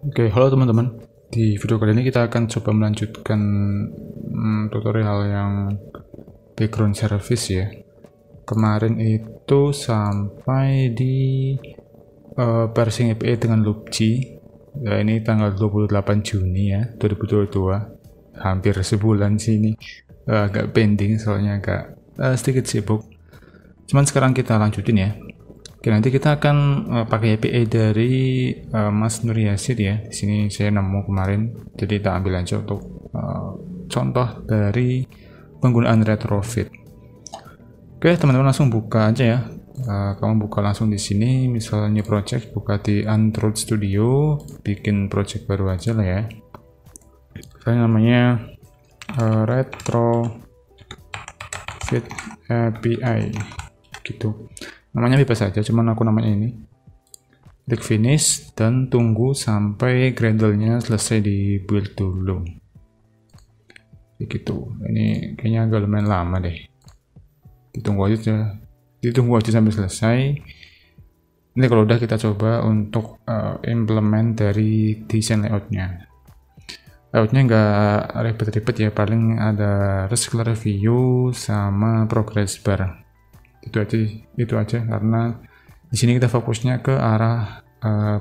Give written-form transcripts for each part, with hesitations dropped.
Oke, halo teman-teman. Di video kali ini kita akan coba melanjutkan tutorial yang background service ya. Kemarin itu sampai di parsing API dengan loopg. Ya, ini tanggal 28 Juni ya, 2022. Hampir sebulan sih ini. Agak pending soalnya agak sedikit sibuk. Cuman sekarang kita lanjutin ya. Oke, nanti kita akan pakai API dari Mas Nur Yasid ya. Di sini saya nemu kemarin, jadi kita ambil aja untuk contoh dari penggunaan retrofit. Oke, teman-teman langsung buka aja ya. Kamu buka langsung di sini, misalnya project, buka di Android Studio, bikin project baru aja lah ya. Misalnya namanya retrofit API gitu. Namanya bebas saja, cuman aku namanya ini. Klik finish dan tunggu sampai Gradle-nya selesai di build dulu. Begitu. Ini kayaknya agak lumayan lama deh. Ditunggu aja sampai selesai. Ini kalau udah kita coba untuk implement dari desain layoutnya. Layoutnya nggak ribet-ribet ya, paling ada rescaler view sama progress bar. Itu aja karena di sini kita fokusnya ke arah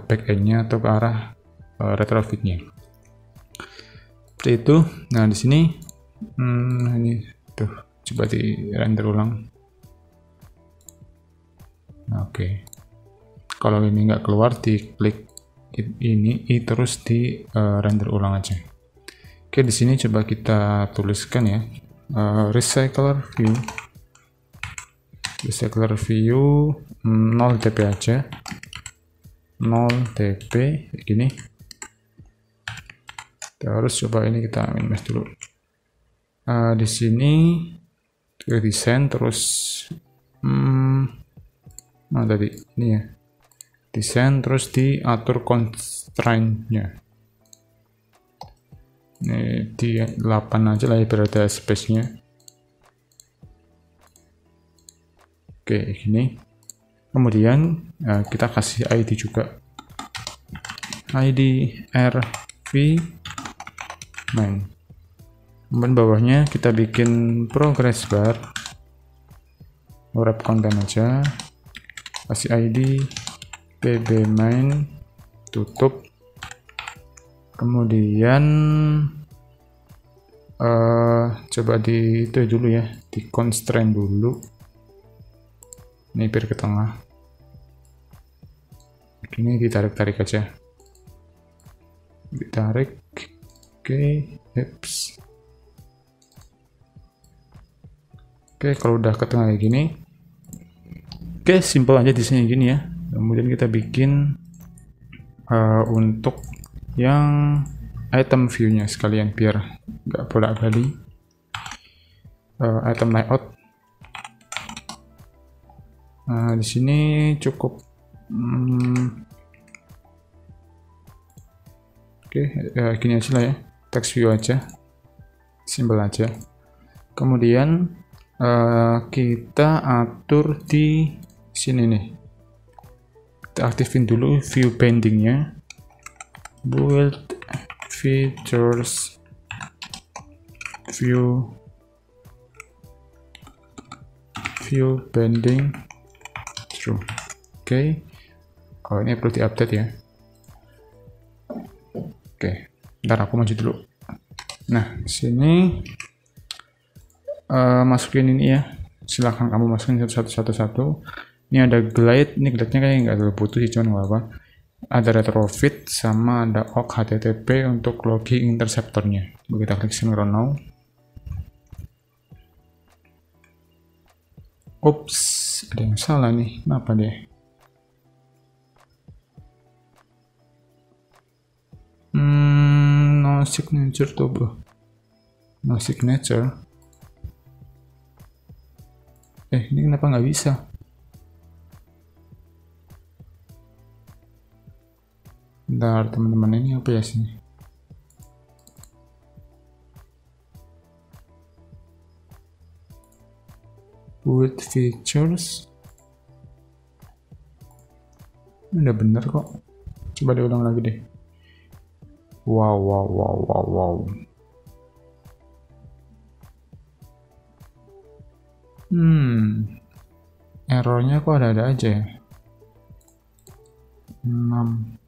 backend-nya atau ke arah retrofit-nya. Seperti itu. Nah, di sini ini tuh coba di render ulang. Nah, oke. Kalau ini nggak keluar, diklik ini terus di render ulang aja. Oke, di sini coba kita tuliskan ya, recycler view 0 dp aja, 0 dp gini. Terus coba ini kita minimize dulu. Di sini ke desain, terus mana tadi ini ya, desain, terus diatur constraint-nya. Ini di 8 aja lah ya, biar ada space-nya. Oke, gini. Kemudian kita kasih ID juga. ID rv main. Kemudian bawahnya kita bikin progress bar. Wrap content aja. Kasih ID pb main, tutup. Kemudian coba di itu dulu ya, di constraint dulu. Ini biar ke tengah. Ini ditarik-tarik aja. Ditarik. Oke, hips. Oke, kalau udah ke tengah kayak gini. Oke, simple aja di sini gini ya. Kemudian kita bikin untuk yang item view-nya sekalian biar nggak bolak-balik. Item layout. Nah, di sini cukup oke, gini aja lah ya, text view aja, simple aja. Kemudian kita atur di sini nih, kita aktifin dulu view bendingnya, build features view bending true. Oke. Oh, ini perlu diupdate ya. Oke, ntar aku maju dulu. Nah, sini masukin ini ya. Silahkan kamu masukin satu. Ini ada glide. Ini glide-nya kayak nggak terlalu butuh sih, cuman nggak apa. Ada retrofit sama ada awk http untuk logging interceptornya. Kita klik synchron now. Ups, ada yang salah nih. Kenapa deh? No signature tuh bro. No signature. Ini kenapa nggak bisa? Bentar teman-teman, ini apa ya sini? Build features. Udah bener kok. Coba diulang lagi deh. Wow, wow, wow, wow, wow. Errornya kok ada-ada aja ya. 6.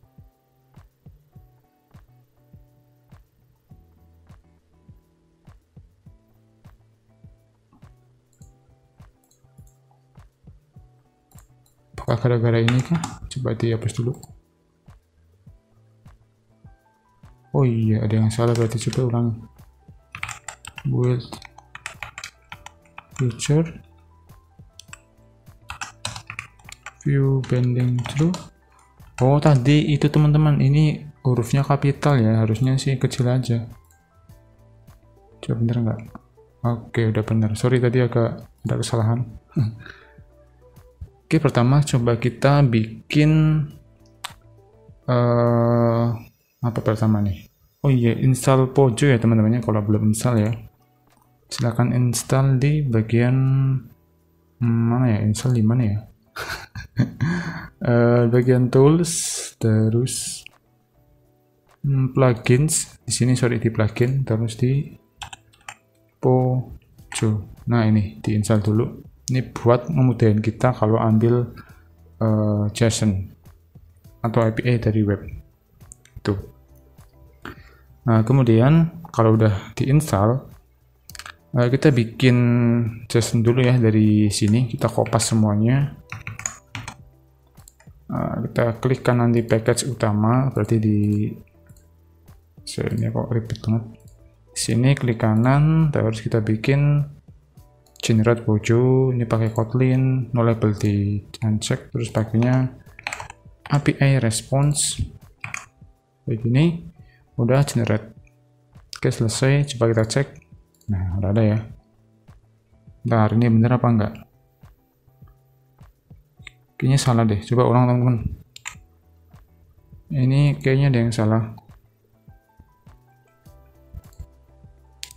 Apakah gara-gara ini kah? Coba dihapus dulu. Oh iya, ada yang salah berarti, coba ulang. Build future view bending true. Oh tadi itu teman-teman, ini hurufnya kapital ya, harusnya sih kecil aja. Coba bener nggak? Oke, udah bener. Sorry tadi agak ada kesalahan. Oke, pertama coba kita bikin apa pertama nih? Oh iya, install Pojo ya teman-teman, kalau belum install ya. Silahkan install di bagian mana ya? Install di mana ya? Bagian tools, terus plugins. Di sini sorry, di plugin, terus di Pojo. Nah ini diinstal dulu. Ini buat memudahin kita kalau ambil JSON atau API dari web. Tuh. Nah kemudian kalau udah diinstal, kita bikin JSON dulu ya. Dari sini kita kopas semuanya. Kita klik kanan di package utama, berarti di sini kok ribet banget. Di sini klik kanan, terus kita bikin generate Pojo. Ini pakai Kotlin, no label di uncheck, terus pakainya API response. Begini, udah generate. Oke selesai, coba kita cek. Nah udah ada ya. Bentar, ini bener apa enggak? Kayaknya salah deh, coba ulang teman-teman. Ini kayaknya ada yang salah.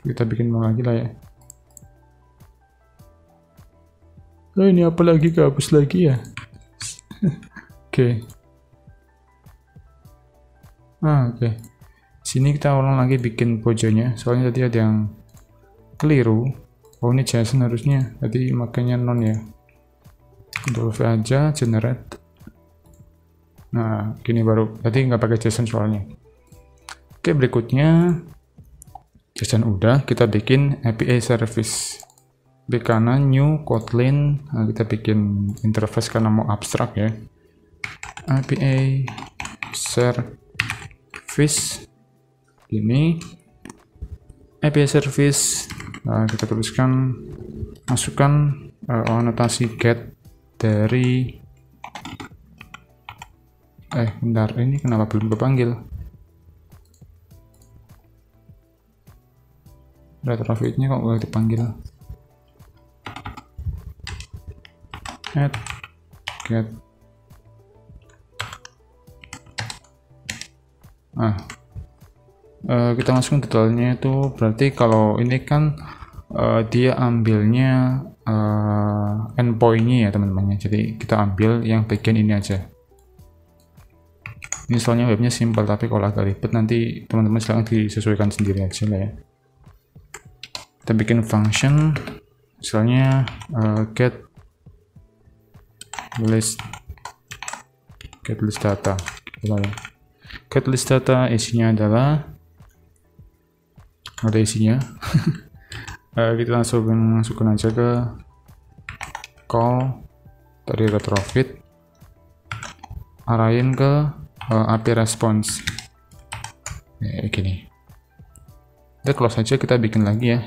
Kita bikin ulang lagi lah ya. Oh ini apa lagi, kehapus lagi ya. Oke. Oke. Sini kita ulang lagi bikin Pojonya, soalnya tadi ada yang keliru. Oh ini JSON harusnya, tadi makanya non ya. Ctrl V aja, generate. Nah gini baru, tadi nggak pakai JSON soalnya. Oke, berikutnya JSON udah, kita bikin API service. Di kanan new Kotlin. Nah, kita bikin interface karena mau abstrak ya. API service ini API service. Nah, kita tuliskan, masukkan anotasi get dari bentar, ini kenapa belum kepanggil? Retrofitnya kok nggak dipanggil? Add get. Kita masukin detailnya itu, berarti kalau ini kan dia ambilnya endpointnya ya teman-teman, jadi kita ambil yang bagian ini aja. Ini soalnya webnya simpel, tapi kalau agak ribet nanti teman-teman silahkan disesuaikan sendiri aja lah ya. Kita bikin function misalnya get list data. Get list data isinya adalah ada isinya. Kita masukkan aja ke call dari retrofit, arahin ke API response kayak gini. Kita close aja, kita bikin lagi ya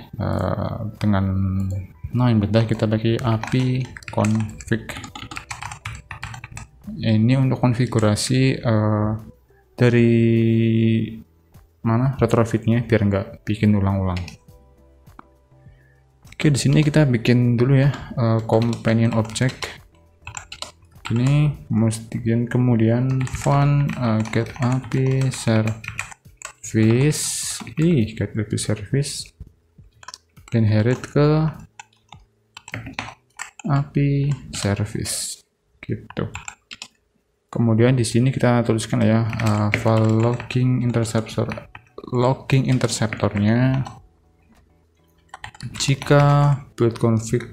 dengan yang beda, kita pakai API config. Ini untuk konfigurasi dari mana retrofitnya biar nggak bikin ulang-ulang. Oke, di sini kita bikin dulu ya companion object. Ini mesti kemudian fun get API service, get API service inherit ke API service gitu. Kemudian di sini kita tuliskan ya file logging interceptornya jika build config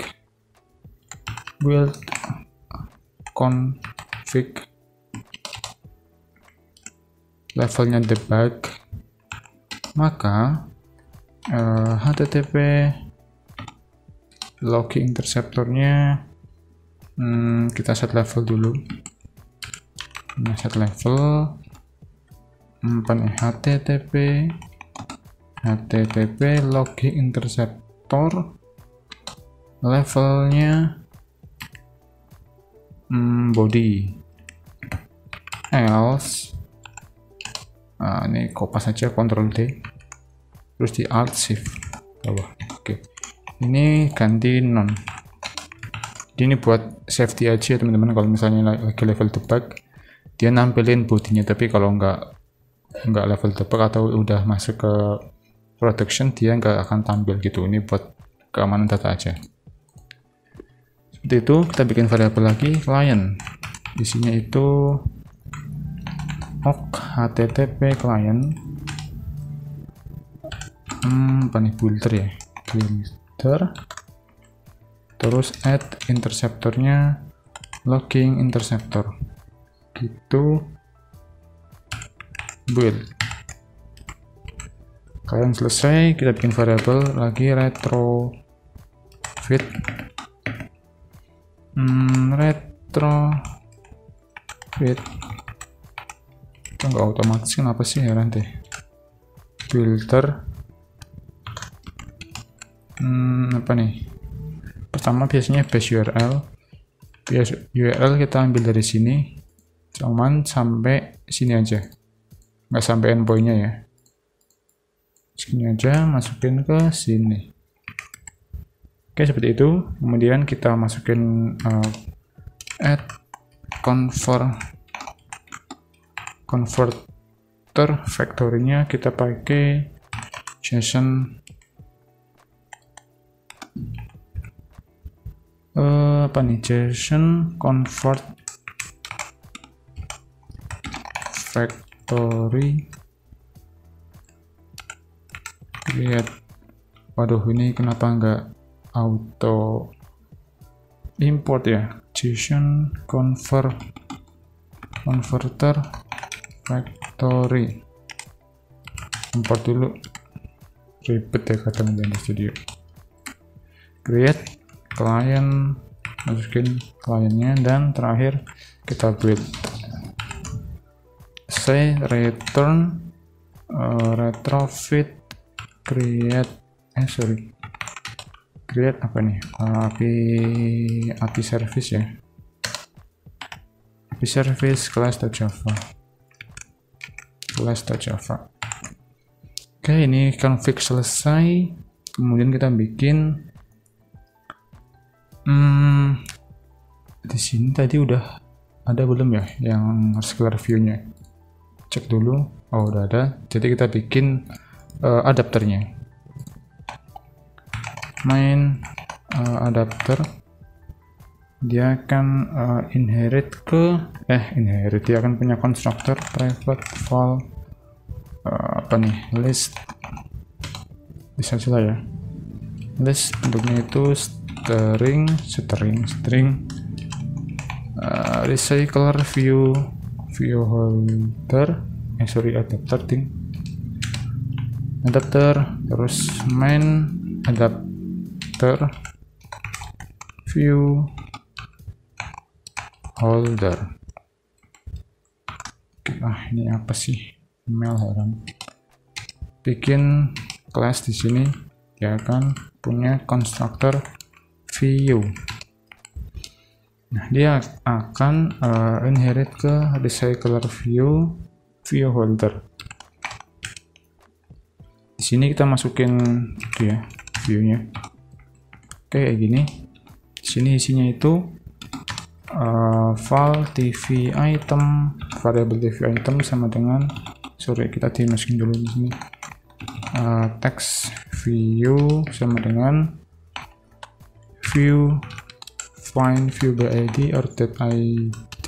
levelnya debug, maka HTTP logging interceptornya kita set level dulu. Nah, set level HTTP logging interceptor levelnya body, else ini kopas saja, Ctrl D, terus di Alt Shift bawah. Oke, ini ganti none. Ini buat safety aja teman-teman, kalau misalnya lagi level debug dia nampilin bodinya, tapi kalau nggak level debug atau udah masuk ke production dia nggak akan tampil gitu. Ini buat keamanan data aja. Seperti itu. Kita bikin variabel lagi, client, isinya itu http client builder ya, builder, terus add interceptornya logging interceptor gitu, build. Kalian selesai, kita bikin variabel lagi retrofit itu nggak otomatis, kenapa sih, heran deh. Builder apa nih, pertama biasanya base URL kita ambil dari sini, cuman sampai sini aja, nggak sampai endpointnya ya, sini aja, masukin ke sini. Oke, seperti itu. Kemudian kita masukin add converter factory-nya kita pakai JSON JSON convert factory create. Waduh, ini kenapa nggak auto import ya? JSON converter factory, import dulu, ribet ya kadang di studio. Create client, masukin kliennya, dan terakhir kita build. Say return retrofit create create apa nih, API service ya, API service class.java. Oke, ini config selesai. Kemudian kita bikin di sini tadi udah ada belum ya yang scalar view-nya? Cek dulu. Oh, udah ada. Jadi kita bikin adapternya. Main adapter, dia akan dia akan punya constructor private file list, bisa saja ya, list, bentuknya itu string recycler view holder adapter, terus main adapter view holder. Ini apa sih, email, heran. Bikin kelas di sini, dia akan punya constructor view. Nah, dia akan inherit ke recycler view holder. Di sini kita masukin dia view-nya kayak gini. Di sini isinya itu file tv item, variable tv item sama dengan, kita dimasukin dulu di sini, text view sama dengan view find view by id or that id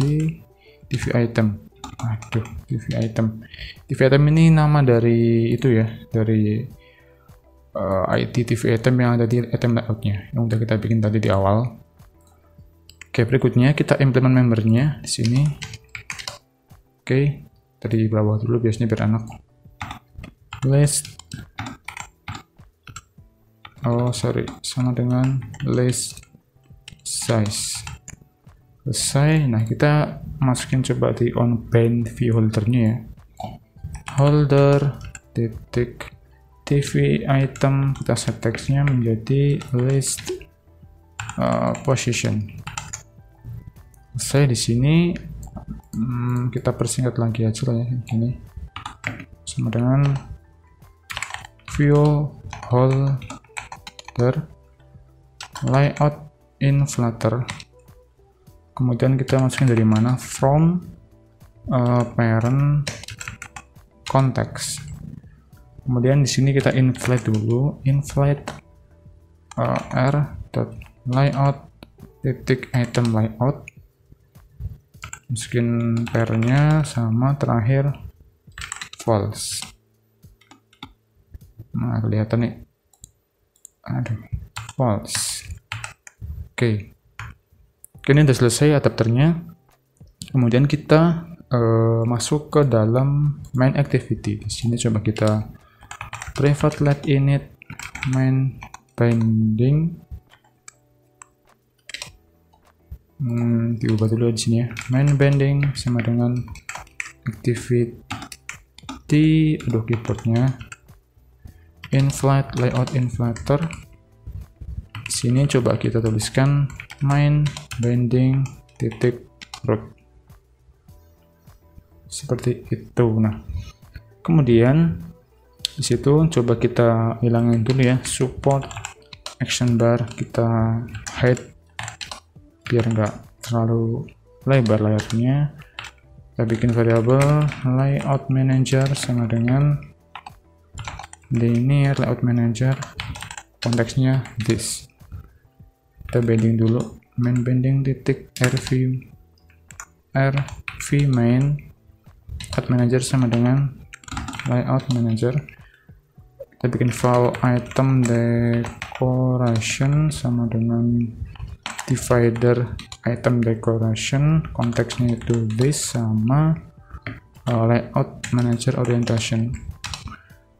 TV item. Aduh, TV item. TV item ini nama dari itu ya, dari IT TV item yang ada di item layoutnya yang udah kita bikin tadi di awal. Oke, berikutnya kita implement membernya di sini. Oke, tadi bawah dulu biasanya biar enak. List. Oh sorry, sama dengan list size. Selesai. Nah, kita masukin coba di on band view holdernya ya. Holder titik TV item, kita set teksnya menjadi list position. Selesai. Di sini kita persingkat lagi aja lah ya, ini sama dengan view holder layout in Flutter. Kemudian kita masukin dari mana? From parent context. Kemudian di sini kita inflate dulu, inflate r.layout titik item layout. Masukin pairnya sama terakhir false. Nah, kelihatan nih. Aduh, false. Oke. Ini udah selesai adapternya. Kemudian kita masuk ke dalam main activity. Di sini coba kita private let init main binding. Diubah dulu di sini ya. Main binding sama dengan activity. Aduh, keyboardnya. Inflate layout in Flutter. Di sini coba kita tuliskan main binding titik root seperti itu. Nah, kemudian di situ coba kita hilangin dulu ya support action bar, kita hide biar enggak terlalu lebar layarnya. Kita bikin variabel layout manager sama dengan linear layout manager, konteksnya this. Kita binding dulu main binding titik rv main layout manager sama dengan layout manager. Kita bikin file item decoration sama dengan divider item decoration, konteksnya itu this sama layout manager orientation.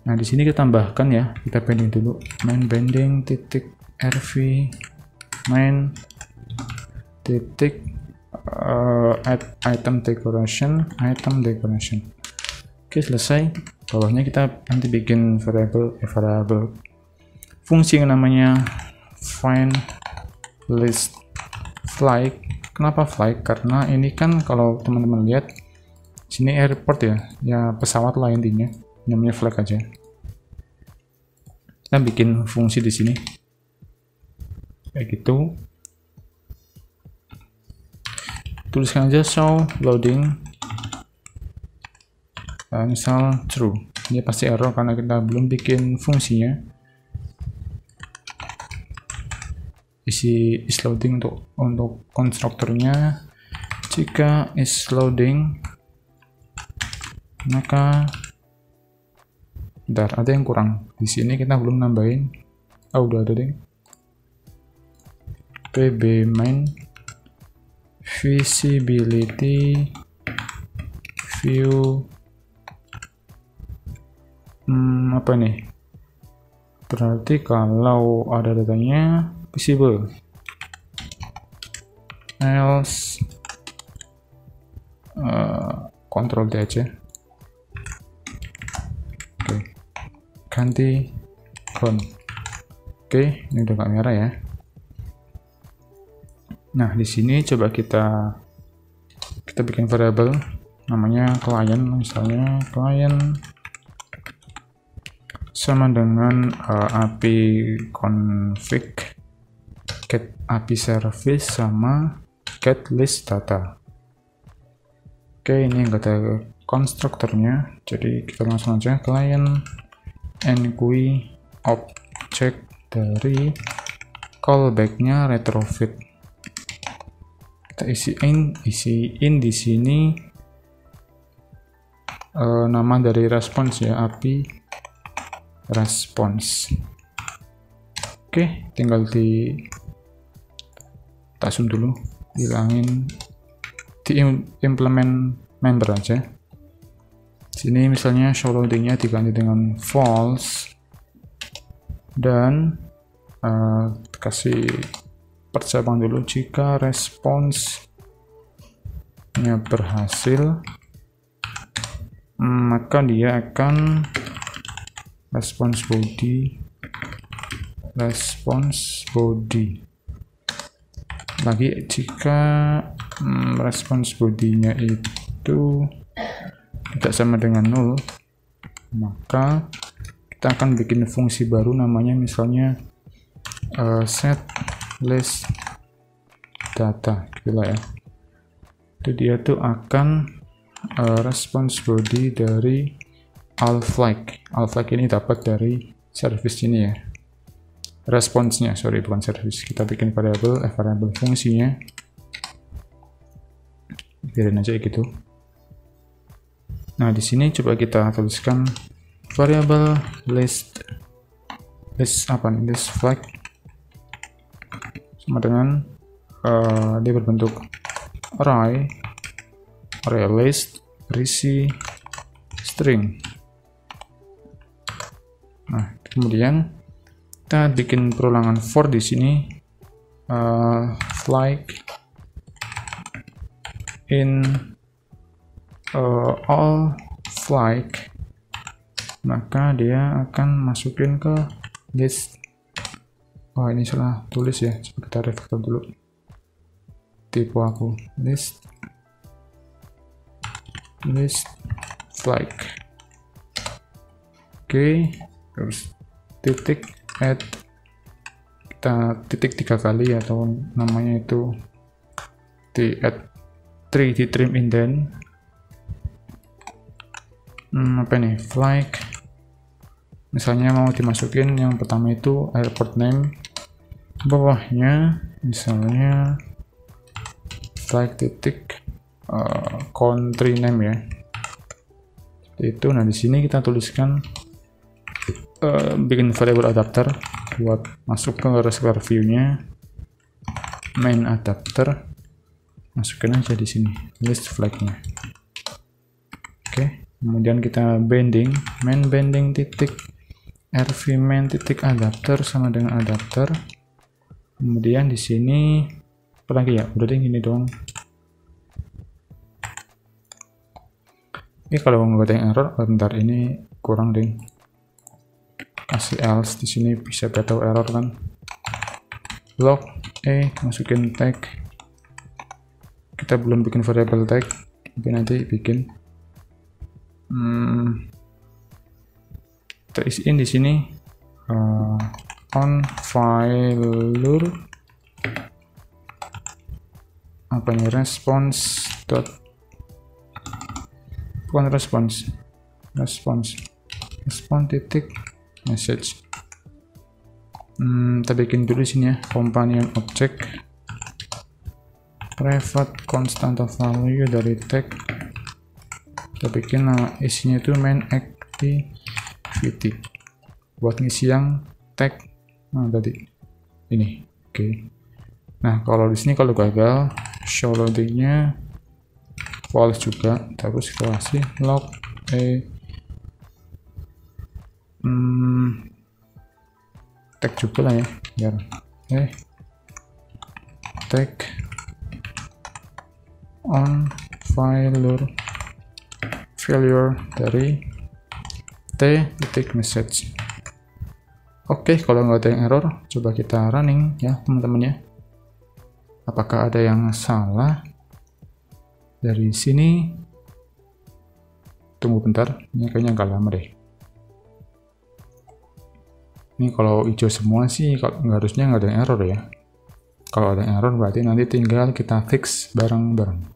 Nah, di sini kita tambahkan ya, kita binding dulu main binding titik rv main titik add item decoration. Oke, selesai. Bawahnya kita nanti bikin variable fungsi yang namanya find list flag. Kenapa flag? Karena ini kan kalau teman-teman lihat sini airport ya pesawat lah intinya, namanya flag aja. Kita bikin fungsi di sini kayak gitu, tuliskan aja show loading misal true. Ini pasti error karena kita belum bikin fungsinya. Isi is loading untuk konstruktornya. Jika is loading maka bentar, ada yang kurang di sini, kita belum nambahin. Udah ada deh. pb main visibility view apa nih, berarti kalau ada datanya visible, else Ctrl D aja. Oke, ganti ground. Oke, ini udah gak merah ya. Nah, di sini coba kita bikin variabel namanya client, misalnya client sama dengan API config get API service sama get list data. Oke, ini enggak ada konstruktornya, jadi kita langsung aja client enquire object dari callbacknya retrofit. Kita isiin di sini nama dari response ya, API response. Oke, tinggal di tasum dulu, hilangin, di implement member aja. Sini misalnya show loadingnya diganti dengan false, dan kasih percabang dulu. Jika response-nya berhasil, maka dia akan response body. Lagi jika response body-nya itu tidak sama dengan 0, maka kita akan bikin fungsi baru namanya misalnya set list data gitu lah ya. Itu dia tuh akan response body dari all flag ini dapat dari service ini ya, response-nya, sorry bukan service. Kita bikin variable fungsinya, biarin aja gitu. Nah di sini coba kita tuliskan variable list flag sama dengan dia berbentuk array list berisi string. Nah kemudian kita bikin perulangan for di sini, flag in all flag, maka dia akan masukin ke list. Oh ini salah tulis ya, coba kita refactor dulu, tipe aku, list flag. Oke, terus titik add, kita titik 3 kali atau namanya itu di add 3 di trim indent. Apa nih, flag misalnya mau dimasukin yang pertama itu airport name, bawahnya misalnya flag titik country name ya, seperti itu. Nah di sini kita tuliskan bikin variable adapter buat masuk ke reservoir view-nya, main adapter, masukin aja di sini list flag-nya. Oke, kemudian kita bending, main bending titik rv main titik adapter sama dengan adapter. Kemudian di sini apa lagi ya, udah deh gini doang. Ini kalau nggak ada yang error, bentar ini kurang deh. Kasih else di sini bisa tahu error kan. Log masukin tag. Kita belum bikin variable tag, tapi nanti bikin. Kita isiin di sini on failure apa nih, response titik message. Kita bikin dulu di sini ya, companion object private constant of value dari tag. Kita bikin nama isinya itu main activity buat ngisi yang tag tadi ini. Oke. Nah kalau di sini kalau gagal, show loadingnya false juga, terus kasih log tag juga lah ya, biar tag on failure dari titik message. Oke, kalau nggak ada yang error, coba kita running ya teman-teman ya. Apakah ada yang salah dari sini? Tunggu bentar, ini kayaknya agak lama deh. Ini kalau hijau semua sih, kalau nggak, harusnya nggak ada yang error ya. Kalau ada yang error berarti nanti tinggal kita fix bareng-bareng.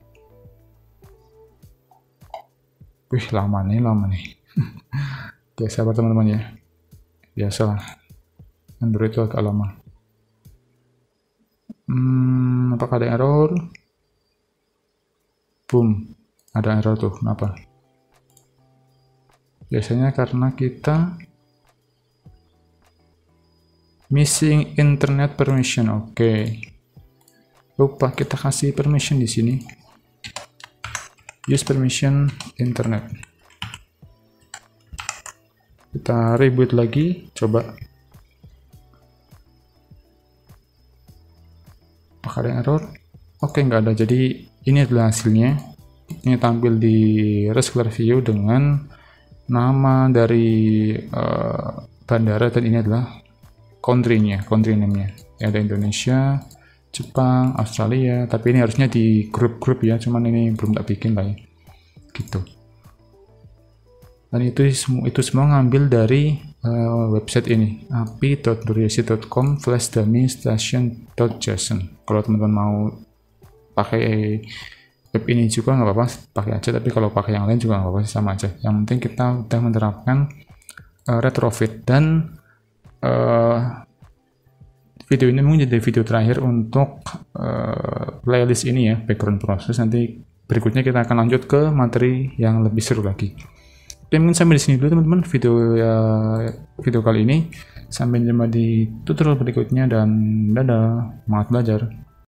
Wih, lama nih. Biasa teman-teman ya. Biasalah. Android itu agak lama. Apakah ada error? Boom, ada error tuh. Kenapa? Biasanya karena kita missing internet permission. Oke. Lupa kita kasih permission di sini. Use permission internet. Kita reboot lagi, coba. Apakah ada error? Oke, nggak ada. Jadi ini adalah hasilnya. Ini tampil di Rescuer View dengan nama dari bandara, dan ini adalah country name-nya. Ada Indonesia, Jepang, Australia, tapi ini harusnya di grup-grup ya, cuman ini belum tak bikin lah ya. Gitu. Dan itu semua ngambil dari website ini, api.duriasi.com/dummy-station.json. Kalau teman-teman mau pakai web ini juga nggak apa-apa, pakai aja, tapi kalau pakai yang lain juga nggak apa-apa, sama aja. Yang penting kita udah menerapkan retrofit. Dan video ini mungkin jadi video terakhir untuk playlist ini ya, background process. Nanti berikutnya kita akan lanjut ke materi yang lebih seru lagi. Oke, mungkin sampai di sini dulu teman-teman video kali ini. Sampai jumpa di tutorial berikutnya, dan dadah, semangat belajar.